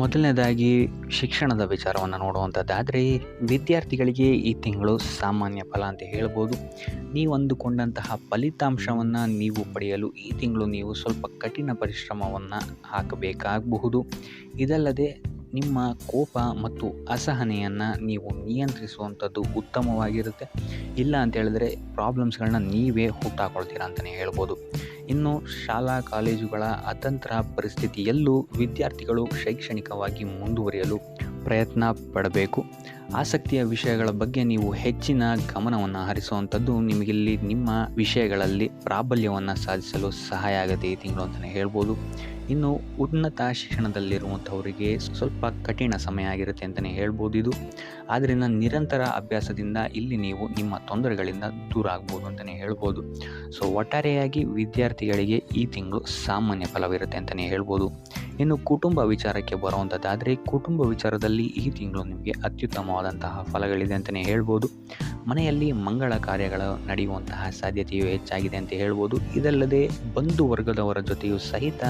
ಮೊದಲನೇದಾಗಿ ಶಿಕ್ಷಣದ ವಿಚಾರವನ್ನು ನೋಡುವಂಥದ್ದಾದರೆ ವಿದ್ಯಾರ್ಥಿಗಳಿಗೆ ಈ ತಿಂಗಳು ಸಾಮಾನ್ಯ ಫಲ ಅಂತ ಹೇಳ್ಬೋದು. ನೀವು ಅಂದುಕೊಂಡಂತಹ ಫಲಿತಾಂಶವನ್ನು ನೀವು ಪಡೆಯಲು ಈ ತಿಂಗಳು ನೀವು ಸ್ವಲ್ಪ ಕಠಿಣ ಪರಿಶ್ರಮವನ್ನು ಹಾಕಬೇಕಾಗಬಹುದು. ಇದಲ್ಲದೆ ನಿಮ್ಮ ಕೋಪ ಮತ್ತು ಅಸಹನೆಯನ್ನು ನೀವು ನಿಯಂತ್ರಿಸುವಂಥದ್ದು ಉತ್ತಮವಾಗಿರುತ್ತೆ. ಇಲ್ಲ ಅಂತ ಹೇಳಿದ್ರೆ ಪ್ರಾಬ್ಲಮ್ಸ್ಗಳನ್ನ ನೀವೇ ಹುಟ್ಟಾಕೊಳ್ತೀರಾ ಅಂತಲೇ ಹೇಳ್ಬೋದು. ಇನ್ನು ಶಾಲಾ ಕಾಲೇಜುಗಳ ಅತಂತ್ರ ಪರಿಸ್ಥಿತಿಯಲ್ಲೂ ವಿದ್ಯಾರ್ಥಿಗಳು ಶೈಕ್ಷಣಿಕವಾಗಿ ಮುಂದುವರಿಯಲು ಪ್ರಯತ್ನ ಪಡಬೇಕು. ಆಸಕ್ತಿಯ ವಿಷಯಗಳ ಬಗ್ಗೆ ನೀವು ಹೆಚ್ಚಿನ ಗಮನವನ್ನು ಹರಿಸುವಂಥದ್ದು ನಿಮಗಿಲ್ಲಿ ನಿಮ್ಮ ವಿಷಯಗಳಲ್ಲಿ ಪ್ರಾಬಲ್ಯವನ್ನು ಸಾಧಿಸಲು ಸಹಾಯ ಆಗುತ್ತೆ ಈ ತಿಂಗಳು ಅಂತಲೇ ಹೇಳ್ಬೋದು. ಇನ್ನು ಉನ್ನತ ಶಿಕ್ಷಣದಲ್ಲಿರುವಂಥವರಿಗೆ ಸ್ವಲ್ಪ ಕಠಿಣ ಸಮಯ ಆಗಿರುತ್ತೆ ಅಂತಲೇ ಹೇಳ್ಬೋದು ಇದು. ಆದ್ದರಿಂದ ನಿರಂತರ ಅಭ್ಯಾಸದಿಂದ ಇಲ್ಲಿ ನೀವು ನಿಮ್ಮ ತೊಂದರೆಗಳಿಂದ ದೂರ ಆಗ್ಬೋದು ಅಂತಲೇ ಹೇಳ್ಬೋದು. ಸೊ ಒಟ್ಟಾರೆಯಾಗಿ ವಿದ್ಯಾರ್ಥಿಗಳಿಗೆ ಈ ತಿಂಗಳು ಸಾಮಾನ್ಯ ಫಲವಿರುತ್ತೆ ಅಂತಲೇ ಹೇಳ್ಬೋದು. ಇನ್ನು ಕುಟುಂಬ ವಿಚಾರಕ್ಕೆ ಬರುವಂಥದ್ದಾದರೆ ಕುಟುಂಬ ವಿಚಾರದಲ್ಲಿ ಈ ತಿಂಗಳು ನಿಮಗೆ ಅತ್ಯುತ್ತಮವಾದಂತಹ ಫಲಗಳಿದೆ ಅಂತಲೇ ಹೇಳ್ಬೋದು. ಮನೆಯಲ್ಲಿ ಮಂಗಳ ಕಾರ್ಯಗಳು ನಡೆಯುವಂತಹ ಸಾಧ್ಯತೆಯು ಹೆಚ್ಚಾಗಿದೆ ಅಂತ ಹೇಳ್ಬೋದು. ಇದಲ್ಲದೆ ಬಂಧು ವರ್ಗದವರ ಜೊತೆಯೂ ಸಹಿತ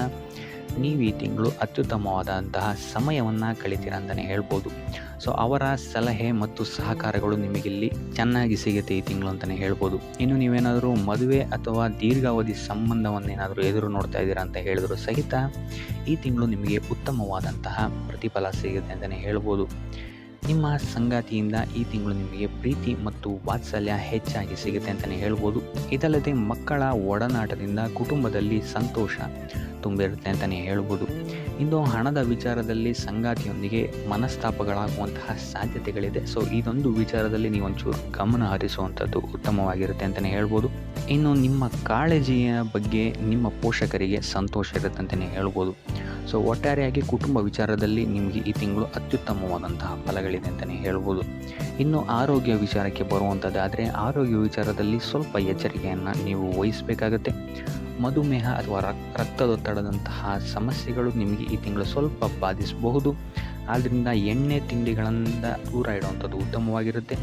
ನೀವು ಈ ತಿಂಗಳು ಅತ್ಯುತ್ತಮವಾದಂತಹ ಸಮಯವನ್ನು ಕಳಿತೀರ ಅಂತಲೇ ಹೇಳ್ಬೋದು. ಸೊ ಅವರ ಸಲಹೆ ಮತ್ತು ಸಹಕಾರಗಳು ನಿಮಗಿಲ್ಲಿ ಚೆನ್ನಾಗಿ ಸಿಗುತ್ತೆ ಈ ತಿಂಗಳು ಅಂತಲೇ ಹೇಳ್ಬೋದು. ಇನ್ನು ನೀವೇನಾದರೂ ಮದುವೆ ಅಥವಾ ದೀರ್ಘಾವಧಿ ಸಂಬಂಧವನ್ನೇನಾದರೂ ಎದುರು ನೋಡ್ತಾ ಇದ್ದೀರಾ ಅಂತ ಹೇಳಿದ್ರು ಸಹಿತ ಈ ತಿಂಗಳು ನಿಮಗೆ ಉತ್ತಮವಾದಂತಹ ಪ್ರತಿಫಲ ಸಿಗುತ್ತೆ ಅಂತಲೇ ಹೇಳ್ಬೋದು. ನಿಮ್ಮ ಸಂಗಾತಿಯಿಂದ ಈ ತಿಂಗಳು ನಿಮಗೆ ಪ್ರೀತಿ ಮತ್ತು ವಾತ್ಸಲ್ಯ ಹೆಚ್ಚಾಗಿ ಸಿಗುತ್ತೆ ಅಂತಲೇ ಹೇಳ್ಬೋದು. ಇದಲ್ಲದೆ ಮಕ್ಕಳ ಒಡನಾಟದಿಂದ ಕುಟುಂಬದಲ್ಲಿ ಸಂತೋಷ ತುಂಬಿರುತ್ತೆ ಅಂತಲೇ ಹೇಳ್ಬೋದು. ಇನ್ನು ಹಣದ ವಿಚಾರದಲ್ಲಿ ಸಂಗಾತಿಯೊಂದಿಗೆ ಮನಸ್ತಾಪಗಳಾಗುವಂತಹ ಸಾಧ್ಯತೆಗಳಿದೆ. ಸೊ ಇದೊಂದು ವಿಚಾರದಲ್ಲಿ ನೀವು ಒಂಚೂರು ಗಮನ ಹರಿಸುವಂಥದ್ದು ಉತ್ತಮವಾಗಿರುತ್ತೆ ಅಂತಲೇ ಹೇಳ್ಬೋದು. ಇನ್ನು ನಿಮ್ಮ ಕಾಳಜಿಯ ಬಗ್ಗೆ ನಿಮ್ಮ ಪೋಷಕರಿಗೆ ಸಂತೋಷ ಇರುತ್ತೆ ಅಂತಲೇ ಹೇಳ್ಬೋದು. ಸೊ ಒಟ್ಟಾರೆಯಾಗಿ ಕುಟುಂಬ ವಿಚಾರದಲ್ಲಿ ನಿಮಗೆ ಈ ತಿಂಗಳು ಅತ್ಯುತ್ತಮವಾದಂತಹ ಫಲಗಳಿದೆ ಅಂತಲೇ ಹೇಳ್ಬೋದು. ಇನ್ನು ಆರೋಗ್ಯ ವಿಚಾರಕ್ಕೆ ಬರುವಂಥದ್ದಾದರೆ ಆರೋಗ್ಯ ವಿಚಾರದಲ್ಲಿ ಸ್ವಲ್ಪ ಎಚ್ಚರಿಕೆಯನ್ನು ನೀವು ವಹಿಸಬೇಕಾಗತ್ತೆ. ಮಧುಮೇಹ ಅಥವಾ ರಕ್ತದೊತ್ತಡದಂತಹ ಸಮಸ್ಯೆಗಳು ನಿಮಗೆ ಈ ತಿಂಗಳು ಸ್ವಲ್ಪ ಬಾಧಿಸಬಹುದು. ಆದ್ದರಿಂದ ಎಣ್ಣೆ ತಿಂಡಿಗಳಿಂದ ದೂರ ಇಡುವಂಥದ್ದು ಉತ್ತಮವಾಗಿರುತ್ತೆ.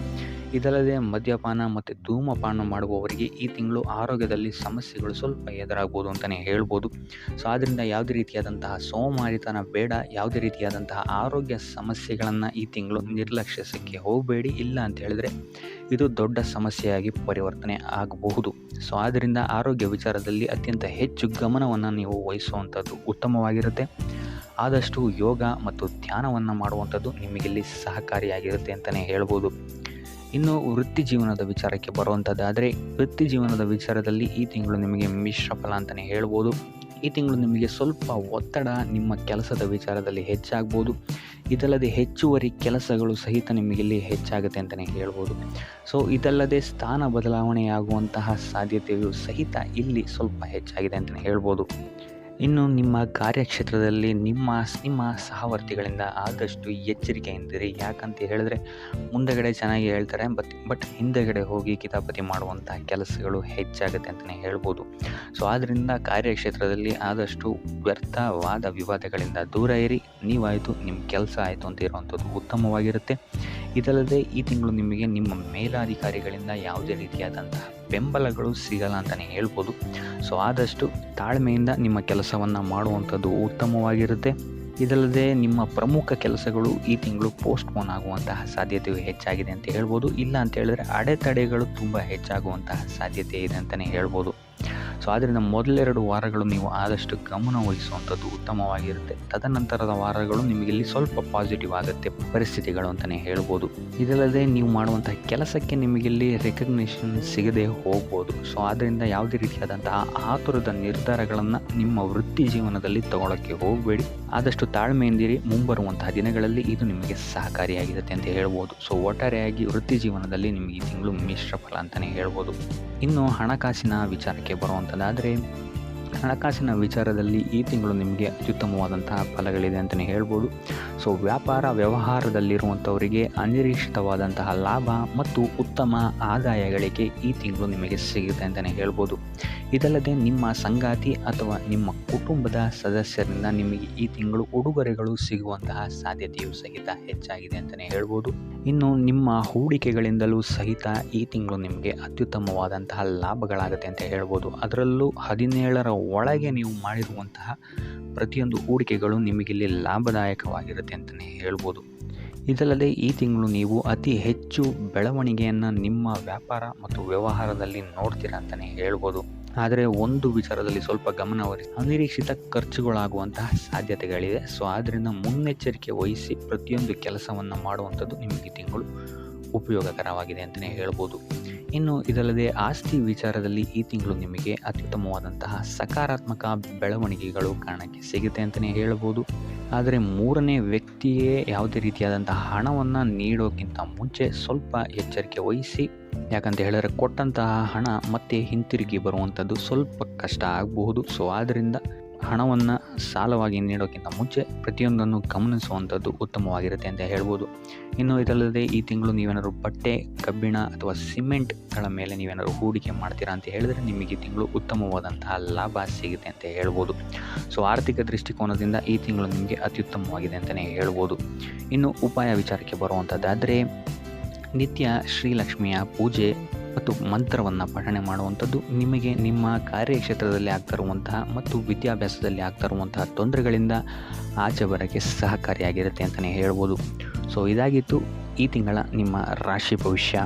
ಇದಲ್ಲದೆ ಮದ್ಯಪಾನ ಮತ್ತು ಧೂಮಪಾನ ಮಾಡುವವರಿಗೆ ಈ ತಿಂಗಳು ಆರೋಗ್ಯದಲ್ಲಿ ಸಮಸ್ಯೆಗಳು ಸ್ವಲ್ಪ ಎದುರಾಗ್ಬೋದು ಅಂತಲೇ ಹೇಳ್ಬೋದು. ಸೊ ಆದ್ದರಿಂದ ಯಾವುದೇ ರೀತಿಯಾದಂತಹ ಸೋಮಾರಿತನ ಬೇಡ. ಯಾವುದೇ ರೀತಿಯಾದಂತಹ ಆರೋಗ್ಯ ಸಮಸ್ಯೆಗಳನ್ನು ಈ ತಿಂಗಳು ನಿರ್ಲಕ್ಷಿಸಕ್ಕೆ ಹೋಗಬೇಡಿ. ಇಲ್ಲ ಅಂತ ಹೇಳಿದ್ರೆ ಇದು ದೊಡ್ಡ ಸಮಸ್ಯೆಯಾಗಿ ಪರಿವರ್ತನೆ ಆಗಬಹುದು. ಸೊ ಆದ್ದರಿಂದ ಆರೋಗ್ಯ ವಿಚಾರದಲ್ಲಿ ಅತ್ಯಂತ ಹೆಚ್ಚು ಗಮನವನ್ನು ನೀವು ವಹಿಸುವಂಥದ್ದು ಉತ್ತಮವಾಗಿರುತ್ತೆ. ಆದಷ್ಟು ಯೋಗ ಮತ್ತು ಧ್ಯಾನವನ್ನು ಮಾಡುವಂಥದ್ದು ನಿಮಗಿಲ್ಲಿ ಸಹಕಾರಿಯಾಗಿರುತ್ತೆ ಅಂತಲೇ ಹೇಳ್ಬೋದು. ಇನ್ನು ವೃತ್ತಿ ಜೀವನದ ವಿಚಾರಕ್ಕೆ ಬರುವಂಥದ್ದಾದರೆ ವೃತ್ತಿ ಜೀವನದ ವಿಚಾರದಲ್ಲಿ ಈ ತಿಂಗಳು ನಿಮಗೆ ಮಿಶ್ರ ಫಲ ಅಂತಲೇ ಹೇಳ್ಬೋದು. ಈ ತಿಂಗಳು ನಿಮಗೆ ಸ್ವಲ್ಪ ಒತ್ತಡ ನಿಮ್ಮ ಕೆಲಸದ ವಿಚಾರದಲ್ಲಿ ಹೆಚ್ಚಾಗ್ಬೋದು. ಇದಲ್ಲದೆ ಹೆಚ್ಚುವರಿ ಕೆಲಸಗಳು ಸಹಿತ ನಿಮಗಿಲ್ಲಿ ಹೆಚ್ಚಾಗುತ್ತೆ ಅಂತಲೇ ಹೇಳ್ಬೋದು. ಸೊ ಇದಲ್ಲದೆ ಸ್ಥಾನ ಬದಲಾವಣೆಯಾಗುವಂತಹ ಸಾಧ್ಯತೆಯು ಸಹಿತ ಇಲ್ಲಿ ಸ್ವಲ್ಪ ಹೆಚ್ಚಾಗಿದೆ ಅಂತಲೇ ಹೇಳ್ಬೋದು. ಇನ್ನು ನಿಮ್ಮ ಕಾರ್ಯಕ್ಷೇತ್ರದಲ್ಲಿ ನಿಮ್ಮ ಸಹವರ್ತಿಗಳಿಂದ ಆದಷ್ಟು ಎಚ್ಚರಿಕೆಯಿಂದಿರಿ. ಯಾಕಂತ ಹೇಳಿದ್ರೆ ಮುಂದಗಡೆ ಚೆನ್ನಾಗಿ ಹೇಳ್ತಾರೆ, ಬಟ್ ಹಿಂದೆಗಡೆ ಹೋಗಿ ಕಿತಾಪತಿ ಮಾಡುವಂತಹ ಕೆಲಸಗಳು ಹೆಚ್ಚಾಗುತ್ತೆ ಅಂತಲೇ ಹೇಳ್ಬೋದು. ಸೊ ಆದ್ದರಿಂದ ಕಾರ್ಯಕ್ಷೇತ್ರದಲ್ಲಿ ಆದಷ್ಟು ವ್ಯರ್ಥವಾದ ವಿವಾದಗಳಿಂದ ದೂರ ಇರಿ. ನೀವಾಯಿತು, ನಿಮ್ಮ ಕೆಲಸ ಆಯಿತು ಅಂತ ಇರುವಂಥದ್ದು ಉತ್ತಮವಾಗಿರುತ್ತೆ. ಇದಲ್ಲದೆ ಈ ತಿಂಗಳು ನಿಮಗೆ ನಿಮ್ಮ ಮೇಲಾಧಿಕಾರಿಗಳಿಂದ ಯಾವುದೇ ರೀತಿಯಾದಂತಹ ಬೆಂಬಲಗಳು ಸಿಗಲ್ಲ ಅಂತಲೇ ಹೇಳ್ಬೋದು. ಸೊ ಆದಷ್ಟು ತಾಳ್ಮೆಯಿಂದ ನಿಮ್ಮ ಕೆಲಸವನ್ನು ಮಾಡುವಂಥದ್ದು ಉತ್ತಮವಾಗಿರುತ್ತೆ. ಇದಲ್ಲದೆ ನಿಮ್ಮ ಪ್ರಮುಖ ಕೆಲಸಗಳು ಈ ತಿಂಗಳು ಪೋಸ್ಟ್ಪೋನ್ ಆಗುವಂತಹ ಸಾಧ್ಯತೆಯು ಹೆಚ್ಚಾಗಿದೆ ಅಂತ ಹೇಳ್ಬೋದು. ಇಲ್ಲ ಅಂತ ಹೇಳಿದ್ರೆ ಅಡೆತಡೆಗಳು ತುಂಬ ಹೆಚ್ಚಾಗುವಂತಹ ಸಾಧ್ಯತೆ ಇದೆ ಅಂತಲೇ ಹೇಳ್ಬೋದು. ಸೊ ಆದ್ದರಿಂದ ಮೊದಲೆರಡು ವಾರಗಳು ನೀವು ಆದಷ್ಟು ಗಮನ ವಹಿಸುವಂಥದ್ದು ಉತ್ತಮವಾಗಿರುತ್ತೆ. ತದನಂತರದ ವಾರಗಳು ನಿಮಗಿಲ್ಲಿ ಸ್ವಲ್ಪ ಪಾಸಿಟಿವ್ ಆಗುತ್ತೆ ಪರಿಸ್ಥಿತಿಗಳು ಅಂತಲೇ ಹೇಳ್ಬೋದು. ಇದಲ್ಲದೆ ನೀವು ಮಾಡುವಂತಹ ಕೆಲಸಕ್ಕೆ ನಿಮಗಿಲ್ಲಿ ರೆಕಗ್ನಿಷನ್ ಸಿಗದೆ ಹೋಗ್ಬೋದು. ಸೊ ಆದ್ದರಿಂದ ಯಾವುದೇ ರೀತಿಯಾದಂತಹ ಆತುರದ ನಿರ್ಧಾರಗಳನ್ನು ನಿಮ್ಮ ವೃತ್ತಿ ಜೀವನದಲ್ಲಿ ತಗೊಳ್ಳೋಕ್ಕೆ ಹೋಗಬೇಡಿ. ಆದಷ್ಟು ತಾಳ್ಮೆಯಿಂದಿರಿ. ಮುಂಬರುವಂತಹ ದಿನಗಳಲ್ಲಿ ಇದು ನಿಮಗೆ ಸಹಕಾರಿಯಾಗಿರುತ್ತೆ ಅಂತ ಹೇಳ್ಬೋದು. ಸೊ ಒಟ್ಟಾರೆಯಾಗಿ ವೃತ್ತಿ ಜೀವನದಲ್ಲಿ ನಿಮಗೆ ಈ ತಿಂಗಳು ಮಿಶ್ರ ಫಲ ಅಂತಲೇ ಹೇಳ್ಬೋದು. ಇನ್ನು ಹಣಕಾಸಿನ ವಿಚಾರಕ್ಕೆ ಬರುವಂಥದ್ದಾದರೆ ಹಣಕಾಸಿನ ವಿಚಾರದಲ್ಲಿ ಈ ತಿಂಗಳು ನಿಮಗೆ ಅತ್ಯುತ್ತಮವಾದಂತಹ ಫಲಗಳಿದೆ ಅಂತಲೇ ಹೇಳ್ಬೋದು. ಸೊ ವ್ಯಾಪಾರ ವ್ಯವಹಾರದಲ್ಲಿರುವಂಥವರಿಗೆ ಅನಿರೀಕ್ಷಿತವಾದಂತಹ ಲಾಭ ಮತ್ತು ಉತ್ತಮ ಆದಾಯಗಳಿಗೆ ಈ ತಿಂಗಳು ನಿಮಗೆ ಸಿಗುತ್ತೆ ಅಂತಲೇ ಹೇಳ್ಬೋದು. ಇದಲ್ಲದೆ ನಿಮ್ಮ ಸಂಗಾತಿ ಅಥವಾ ನಿಮ್ಮ ಕುಟುಂಬದ ಸದಸ್ಯರಿಂದ ನಿಮಗೆ ಈ ತಿಂಗಳು ಉಡುಗೊರೆಗಳು ಸಿಗುವಂತಹ ಸಾಧ್ಯತೆಯೂ ಸಹಿತ ಹೆಚ್ಚಾಗಿದೆ ಅಂತಲೇ ಹೇಳ್ಬೋದು. ಇನ್ನು ನಿಮ್ಮ ಹೂಡಿಕೆಗಳಿಂದಲೂ ಸಹಿತ ಈ ತಿಂಗಳು ನಿಮಗೆ ಅತ್ಯುತ್ತಮವಾದಂತಹ ಲಾಭಗಳಾಗುತ್ತೆ ಅಂತ ಹೇಳ್ಬೋದು. ಅದರಲ್ಲೂ 17ರ ಒಳಗೆ ನೀವು ಮಾಡಿರುವಂತಹ ಪ್ರತಿಯೊಂದು ಹೂಡಿಕೆಗಳು ನಿಮಗಿಲ್ಲಿ ಲಾಭದಾಯಕವಾಗಿರುತ್ತೆ ಅಂತಲೇ ಹೇಳ್ಬೋದು. ಇದಲ್ಲದೆ ಈ ತಿಂಗಳು ನೀವು ಅತಿ ಹೆಚ್ಚು ಬೆಳವಣಿಗೆಯನ್ನು ನಿಮ್ಮ ವ್ಯಾಪಾರ ಮತ್ತು ವ್ಯವಹಾರದಲ್ಲಿ ನೋಡ್ತೀರಾ ಅಂತಲೇ ಹೇಳ್ಬೋದು. ಆದರೆ ಒಂದು ವಿಚಾರದಲ್ಲಿ ಸ್ವಲ್ಪ ಗಮನಹರಿಸಿ, ಅನಿರೀಕ್ಷಿತ ಖರ್ಚುಗಳಾಗುವಂತಹ ಸಾಧ್ಯತೆಗಳಿದೆ. ಸೊ ಆದ್ದರಿಂದ ಮುನ್ನೆಚ್ಚರಿಕೆ ವಹಿಸಿ ಪ್ರತಿಯೊಂದು ಕೆಲಸವನ್ನು ಮಾಡುವಂಥದ್ದು ನಿಮಗೆ ತಿಂಗಳು ಉಪಯೋಗಕರವಾಗಿದೆ ಅಂತಲೇ ಹೇಳ್ಬೋದು. ಇನ್ನು ಇದಲ್ಲದೆ ಆಸ್ತಿ ವಿಚಾರದಲ್ಲಿ ಈ ತಿಂಗಳು ನಿಮಗೆ ಅತ್ಯುತ್ತಮವಾದಂತಹ ಸಕಾರಾತ್ಮಕ ಬೆಳವಣಿಗೆಗಳು ಕಾರಣಕ್ಕೆ ಸಿಗುತ್ತೆ ಅಂತಲೇ ಹೇಳ್ಬೋದು. ಆದರೆ ಮೂರನೇ ವ್ಯಕ್ತಿಯೇ ಯಾವುದೇ ರೀತಿಯಾದಂತಹ ಹಣವನ್ನು ನೀಡೋಕ್ಕಿಂತ ಮುಂಚೆ ಸ್ವಲ್ಪ ಎಚ್ಚರಿಕೆ ವಹಿಸಿ. ಯಾಕಂತ ಹೇಳಿದ್ರೆ ಕೊಟ್ಟಂತಹ ಹಣ ಮತ್ತೆ ಹಿಂತಿರುಗಿ ಬರುವಂಥದ್ದು ಸ್ವಲ್ಪ ಕಷ್ಟ ಆಗಬಹುದು. ಸೊ ಆದ್ದರಿಂದ ಹಣವನ್ನು ಸಾಲವಾಗಿ ನೀಡೋಕ್ಕಿಂತ ಮುಂಚೆ ಪ್ರತಿಯೊಂದನ್ನು ಗಮನಿಸುವಂಥದ್ದು ಉತ್ತಮವಾಗಿರುತ್ತೆ ಅಂತ ಹೇಳ್ಬೋದು. ಇನ್ನು ಇದಲ್ಲದೆ ಈ ತಿಂಗಳು ನೀವೇನಾದ್ರು ಬಟ್ಟೆ, ಕಬ್ಬಿಣ ಅಥವಾ ಸಿಮೆಂಟ್ಗಳ ಮೇಲೆ ನೀವೇನಾದ್ರು ಹೂಡಿಕೆ ಮಾಡ್ತೀರಾ ಅಂತ ಹೇಳಿದ್ರೆ ನಿಮಗೆ ಈ ತಿಂಗಳು ಉತ್ತಮವಾದಂತಹ ಲಾಭ ಸಿಗುತ್ತೆ ಅಂತ ಹೇಳ್ಬೋದು. ಸೊ ಆರ್ಥಿಕ ದೃಷ್ಟಿಕೋನದಿಂದ ಈ ತಿಂಗಳು ನಿಮಗೆ ಅತ್ಯುತ್ತಮವಾಗಿದೆ ಅಂತಲೇ ಹೇಳ್ಬೋದು. ಇನ್ನು ಉಪಾಯ ವಿಚಾರಕ್ಕೆ ಬರುವಂಥದ್ದಾದರೆ ನಿತ್ಯ ಶ್ರೀಲಕ್ಷ್ಮಿಯ ಪೂಜೆ ಮತ್ತು ಮಂತ್ರವನ್ನು ಪಠಣೆ ಮಾಡುವಂಥದ್ದು ನಿಮಗೆ ನಿಮ್ಮ ಕಾರ್ಯಕ್ಷೇತ್ರದಲ್ಲಿ ಆಗ್ತಿರುವಂತಹ ಮತ್ತು ವಿದ್ಯಾಭ್ಯಾಸದಲ್ಲಿ ಆಗ್ತಿರುವಂತಹ ತೊಂದರೆಗಳಿಂದ ಆಚೆ ಬರೋಕ್ಕೆ ಸಹಕಾರಿಯಾಗಿರುತ್ತೆ ಅಂತಲೇ ಹೇಳ್ಬೋದು. ಸೊ ಇದಾಗಿತ್ತು ಈ ತಿಂಗಳ ನಿಮ್ಮ ರಾಶಿ ಭವಿಷ್ಯ.